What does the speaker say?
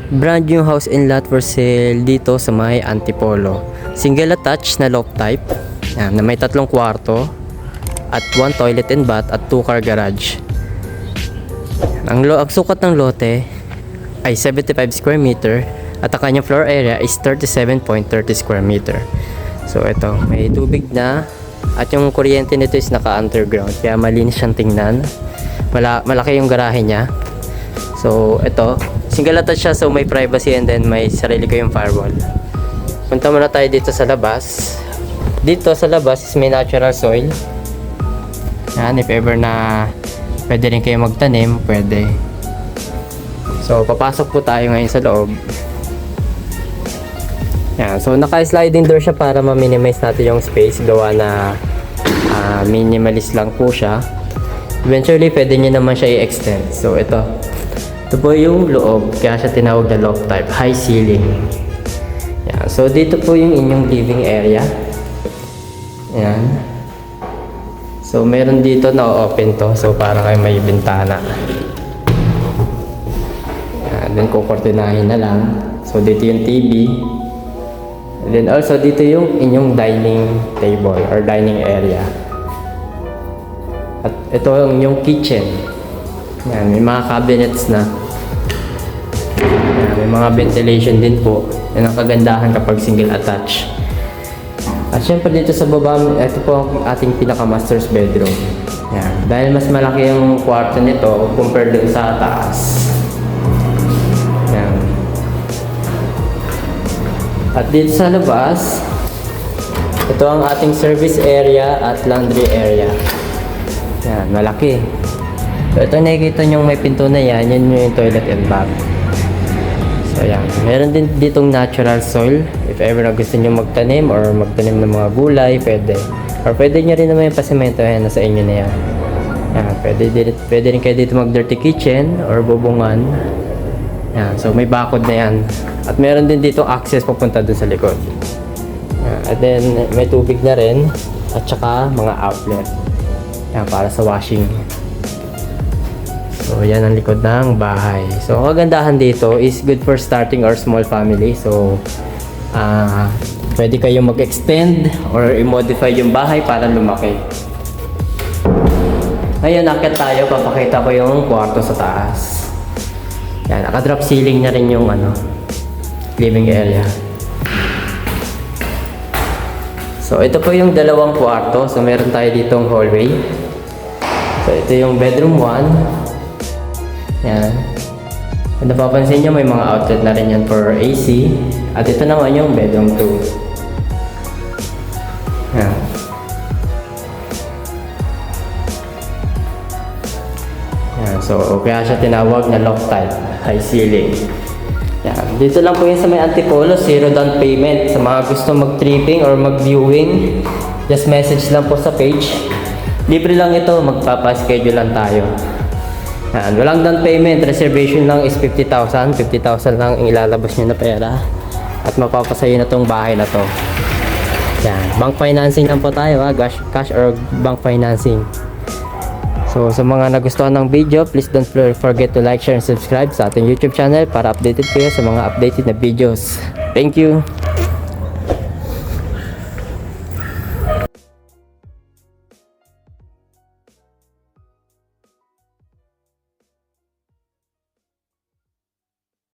Brand new house and lot for sale dito sa may Antipolo. Single attached na loft type. Yan, na may 3 kwarto at 1 toilet and bath at 2 car garage. Ang sukat ng lote ay 75 square meter at ang kanyang floor area is 37.30 square meter. So ito, may tubig na at yung kuryente nito is naka-underground kaya malinis siyang tingnan. Malaki yung garahe niya. So ito, single attached siya, so may privacy and then may sarili kayong firewall. Punta muna tayo dito sa labas. Dito sa labas is may natural soil. Yan, if ever na pwede rin kayo magtanim, pwede. So papasok po tayo ngayon sa loob. Yan, so naka-sliding door siya para ma-minimize natin yung space. Gawa na minimalist lang po siya. Eventually pwede nyo naman siya i-extend. So ito po yung loob, kaya siya tinawag na loft type, high ceiling. Yan. So dito po yung inyong living area. Yan. So meron dito na open to, so para kayo may bintana. Yan. Then kukortinahin na lang. So dito yung TV. And then also dito yung inyong dining table or dining area. At ito yung inyong kitchen. Yan, may mga cabinets na. Yan, may mga ventilation din po. Yan ang kagandahan kapag single attach. At syempre dito sa baba, ito po ang ating pinaka-master's bedroom. Yan, dahil mas malaki yung kwarto nito compared dun sa taas. Yan. At dito sa labas, ito ang ating service area at laundry area. Yan, malaki. So ito nakikita nyo may pinto na yan yung toilet and bath. So yan, meron din ditong natural soil. If ever na gusto nyo magtanim or magtanim ng mga gulay, pwede. Or pwede nyo rin naman yung pasimento, yan, nasa inyo na yan. Yan, pwede rin kayo dito mag dirty kitchen or bubungan. Yan, so may bakod na yan. At meron din dito access papunta dun sa likod. Yan, at then may tubig na rin at saka mga outlet. Yan, para sa washing. So yan ang likod ng bahay. So ang kagandahan dito is good for starting or small family. So pwede kayong mag-extend or i-modify yung bahay para lumaki. Ngayon akit tayo, papakita ko yung kwarto sa taas. Yan, naka-drop ceiling na rin yung living area. So ito po yung dalawang kwarto. So meron tayo ditong hallway. So ito yung bedroom 1. Yan. Kung napapansin nyo, may mga outlet na rin yan for AC. At ito naman yung bedroom 2. Yan. Yan. So, kaya siya tinawag na loft type, high ceiling. Yan. Dito lang po yun sa may Antipolo, 0 down payment. Sa mga gusto mag-tripping or mag-viewing, just message lang po sa page. Libre lang ito, magpapaschedule lang tayo. Yan, walang down payment, reservation lang is 50,000. 50,000 lang ang ilalabas nyo na pera at mapapasayo na tong bahay na to. Yan, bank financing lang po tayo, cash or bank financing. So sa mga nagustuhan ng video, please don't forget to like, share, and subscribe sa ating YouTube channel para updated kayo sa mga updated na videos. Thank you!